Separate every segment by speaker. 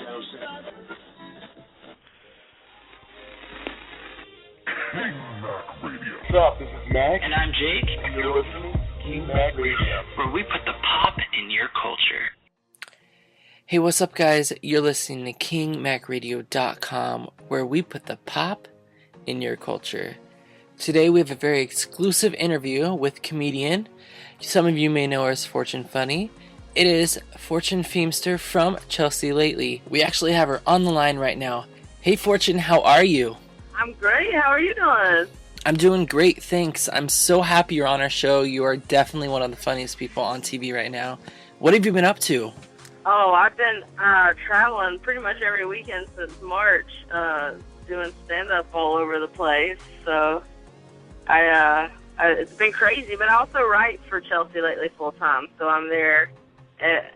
Speaker 1: What's up? This is Mac.
Speaker 2: And I'm Jake.
Speaker 1: And you're listening to King Mac Radio,
Speaker 2: where we put the pop in your culture.
Speaker 3: Hey, what's up, guys? You're listening to KingMacRadio.com, where we put the pop in your culture. Today, we have a very exclusive interview with comedian. Some of you may know her as Fortune Funny. It is Fortune Feimster from Chelsea Lately. We actually have her on the line right now. Hey, Fortune, how are you?
Speaker 4: I'm great. How are you doing?
Speaker 3: I'm doing great, thanks. I'm so happy you're on our show. You are definitely one of the funniest people on TV right now. What have you been up to?
Speaker 4: Oh, I've been traveling pretty much every weekend since March, doing stand-up all over the place. So it's been crazy, but I also write for Chelsea Lately full-time, so I'm there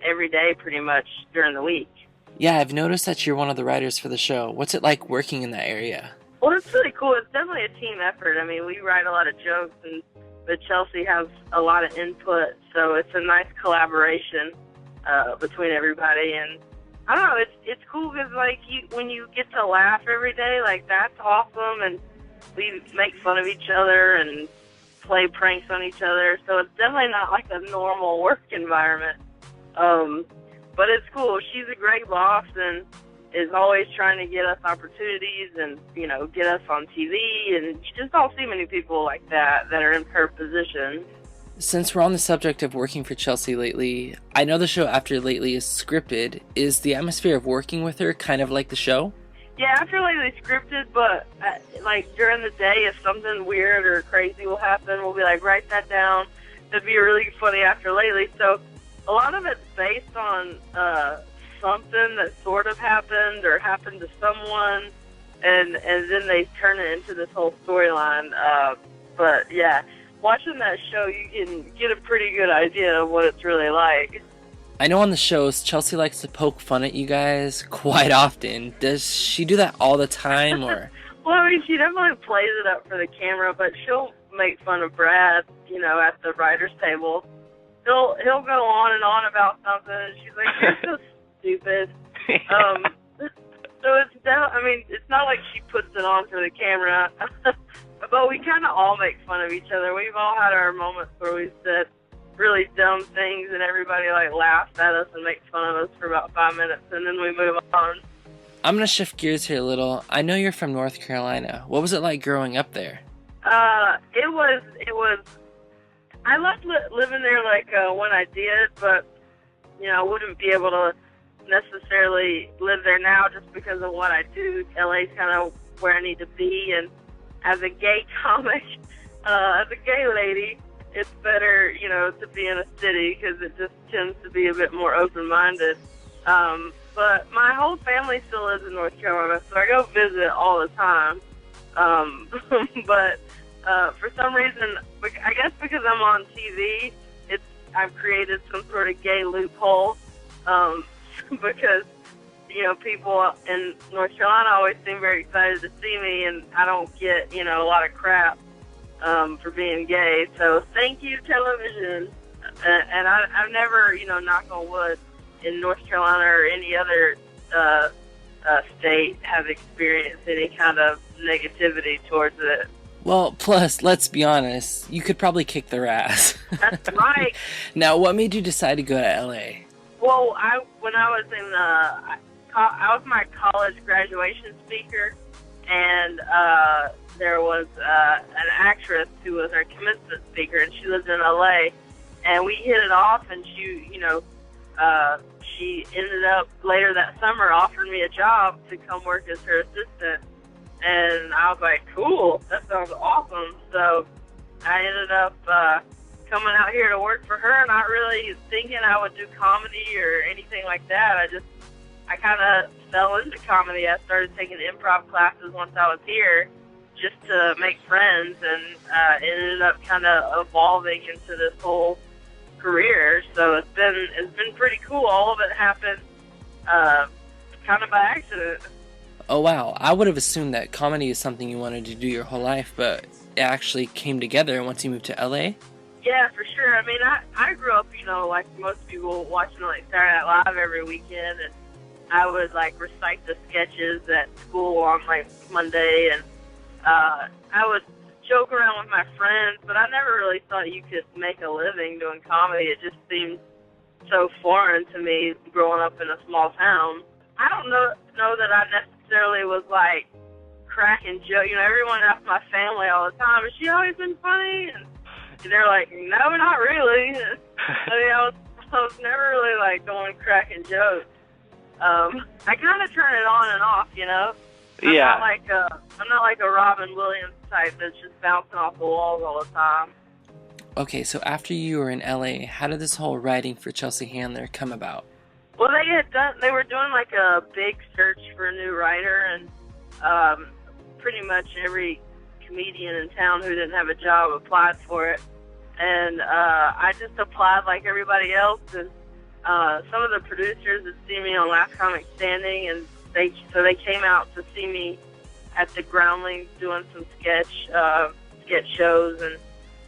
Speaker 4: every day pretty much during the week.
Speaker 3: Yeah, I've noticed that you're one of the writers for the show. What's it like working in that area?
Speaker 4: Well, it's really cool. It's definitely a team effort. I mean, we write a lot of jokes, but Chelsea has a lot of input, so it's a nice collaboration between everybody. And I don't know, it's cool because like when you get to laugh every day, like that's awesome. And we make fun of each other and play pranks on each other, so it's definitely not like a normal work environment. But it's cool. She's a great boss and is always trying to get us opportunities and, you know, get us on TV. And you just don't see many people like that are in her position.
Speaker 3: Since we're on the subject of working for Chelsea Lately, I know the show After Lately is scripted. Is the atmosphere of working with her kind of like the show?
Speaker 4: Yeah, After Lately is scripted, but like during the day, if something weird or crazy will happen, we'll be like, write that down. It'd be really funny After Lately. So a lot of it's based on something that sort of happened or happened to someone, and then they turn it into this whole storyline. But yeah, watching that show, you can get a pretty good idea of what it's really like.
Speaker 3: I know on the shows, Chelsea likes to poke fun at you guys quite often. Does she do that all the time, or?
Speaker 4: Well, I mean, she definitely plays it up for the camera, but she'll make fun of Brad, you know, at the writer's table. He'll go on and on about something, and she's like, you're so stupid. So it's not like she puts it on for the camera, but we kind of all make fun of each other. We've all had our moments where we've said really dumb things, and everybody like laughs at us and makes fun of us for about 5 minutes, and then we move on.
Speaker 3: I'm gonna shift gears here a little. I know you're from North Carolina. What was it like growing up there?
Speaker 4: It was. I loved living there like when I did, but you know, I wouldn't be able to necessarily live there now just because of what I do. LA's kind of where I need to be, and as a gay comic, as a gay lady, it's better, you know, to be in a city because it just tends to be a bit more open-minded. But my whole family still lives in North Carolina, so I go visit all the time. But for some reason, I guess because I'm on TV, I've created some sort of gay loophole. Because, you know, people in North Carolina always seem very excited to see me, and I don't get, you know, a lot of crap for being gay. So thank you, television. And I've never, you know, knock on wood, in North Carolina or any other state have experienced any kind of negativity towards it.
Speaker 3: Well, plus, let's be honest, you could probably kick their ass.
Speaker 4: That's right.
Speaker 3: Now, what made you decide to go to L.A.?
Speaker 4: Well, when I was I was my college graduation speaker, and there was an actress who was our commencement speaker, and she lived in L.A., and we hit it off, and she, you know, she ended up later that summer offering me a job to come work as her assistant, and I was like, cool, that sounds awesome. So I ended up coming out here to work for her, not really thinking I would do comedy or anything like that. I kind of fell into comedy. I started taking improv classes once I was here just to make friends, and it ended up kind of evolving into this whole career. So it's been pretty cool. All of it happened kind of by accident.
Speaker 3: Oh, wow. I would have assumed that comedy is something you wanted to do your whole life, but it actually came together once you moved to L.A.?
Speaker 4: Yeah, for sure. I mean, I grew up, you know, like most people, watching like Saturday Night Live every weekend, and I would like recite the sketches at school on like Monday, and I would joke around with my friends, but I never really thought you could make a living doing comedy. It just seemed so foreign to me growing up in a small town. I don't know that I necessarily was like cracking jokes. You know, everyone asked my family all the time, "Has she always been funny?" And they're like, "No, not really." I mean, I was never really like going cracking jokes. I kind of turn it on and off, you know. I'm not like a Robin Williams type that's just bouncing off the walls all the time.
Speaker 3: Okay, so after you were in LA, how did this whole writing for Chelsea Handler come about?
Speaker 4: Well, they were doing like a big search for a new writer, and pretty much every comedian in town who didn't have a job applied for it. And I just applied like everybody else, and some of the producers had seen me on Last Comic Standing, and they came out to see me at the Groundlings doing some sketch shows, and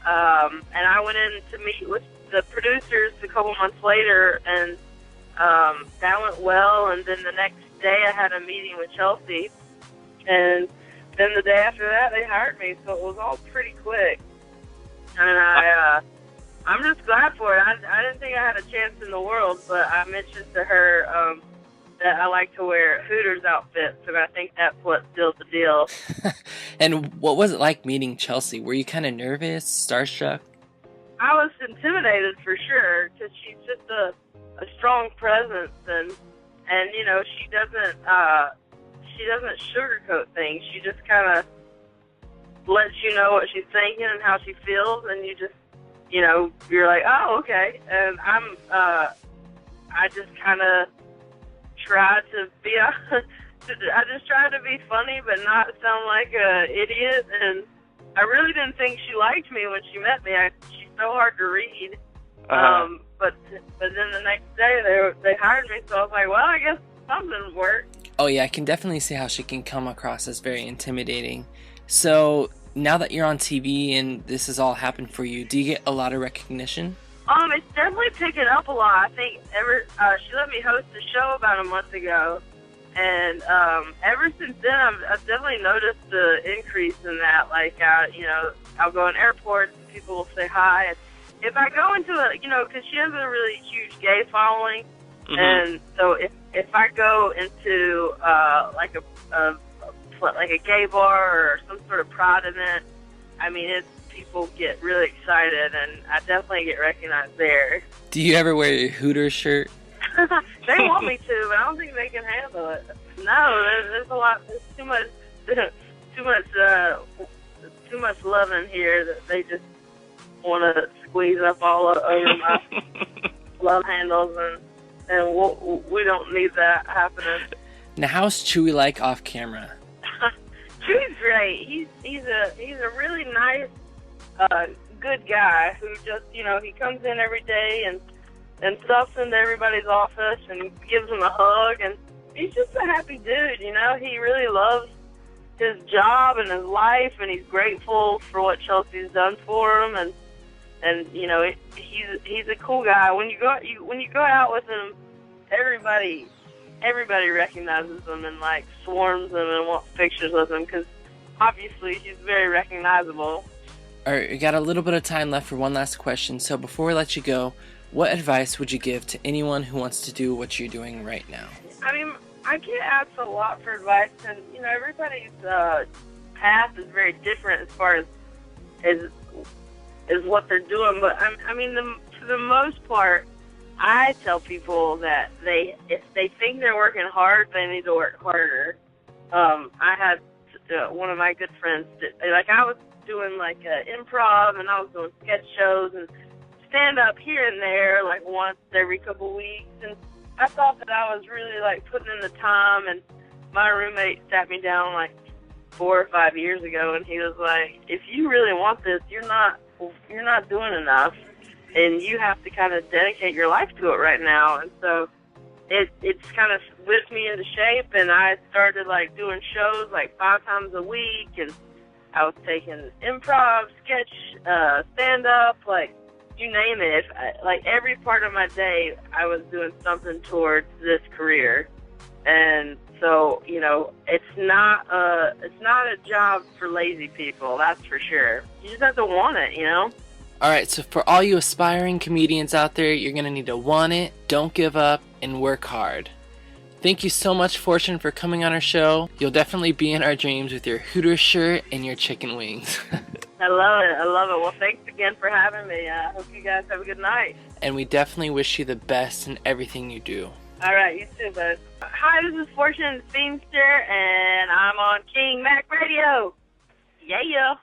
Speaker 4: I went in to meet with the producers a couple months later, and that went well. And then the next day I had a meeting with Chelsea, and then the day after that they hired me, so it was all pretty quick. And I'm just glad for it. I didn't think I had a chance in the world, but I mentioned to her that I like to wear Hooters outfits, and I think that's what seals the deal.
Speaker 3: And what was it like meeting Chelsea? Were you kind of nervous, starstruck?
Speaker 4: I was intimidated for sure, because she's just a strong presence, and you know, she doesn't sugarcoat things. She just kind of lets you know what she's thinking and how she feels, and you just, you know, you're like, oh, okay. And I just kind of try to be, I just try to be funny, but not sound like a idiot. And I really didn't think she liked me when she met me. She's so hard to read. But then the next day they hired me, so I was like, well, I guess something worked.
Speaker 3: Oh yeah, I can definitely see how she can come across as very intimidating. So now that you're on TV and this has all happened for you, do you get a lot of recognition?
Speaker 4: It's definitely picking up a lot. I think she let me host the show about a month ago, and ever since then I've definitely noticed the increase in that. Like, you know, I'll go in airports, people will say hi. And if I go into because she has a really huge gay following, and so if I go into like a gay bar or some sort of pride event, I mean, people get really excited, and I definitely get recognized there.
Speaker 3: Do you ever wear your Hooters shirt?
Speaker 4: They want me to, but I don't think they can handle it. No, there's a lot. There's too much love in here that they just want to squeeze up all over my love handles, and we don't need that happening.
Speaker 3: Now, how's Chewy like off camera?
Speaker 4: Chewy's great. He's a really nice, good guy who just, you know, he comes in every day and stuffs into everybody's office and gives them a hug, and he's just a happy dude, you know. He really loves his job and his life, and he's grateful for what Chelsea's done for him, and you know, he's a cool guy. When you go out with him, everybody recognizes him and like swarms him and wants pictures with him, because obviously he's very recognizable.
Speaker 3: All right, we got a little bit of time left for one last question. So before we let you go, what advice would you give to anyone who wants to do what you're doing right now? I mean, I get asked a lot for advice, and you know, everybody's path is very different as far as what they're doing. But I mean, for the most part, I tell people that if they think they're working hard, they need to work harder. I had one of my good friends, I was doing like improv, and I was doing sketch shows and stand up here and there, like once every couple weeks. And I thought that I was really like putting in the time. And my roommate sat me down like 4 or 5 years ago, and he was like, "If you really want this, you're not doing enough, and you have to kind of dedicate your life to it right now." And so it's kind of whipped me into shape, and I started like doing shows like 5 times a week, and I was taking improv, sketch, stand-up, like you name it. Like every part of my day, I was doing something towards this career.
Speaker 4: it's not a job for lazy people. That's for sure. You just have to want it,
Speaker 3: Alright, so for all you aspiring comedians out there, you're going to need to want it, don't give up, and work hard. Thank you so much, Fortune, for coming on our show. You'll definitely be in our dreams with your Hooters shirt and your chicken wings.
Speaker 4: I love it. Well, thanks again for having me. I hope you guys have a good night.
Speaker 3: And we definitely wish you the best in everything you do.
Speaker 4: All right, you too, bud. Hi, this is Fortune Feimster, and I'm on King Mac Radio. Yeah.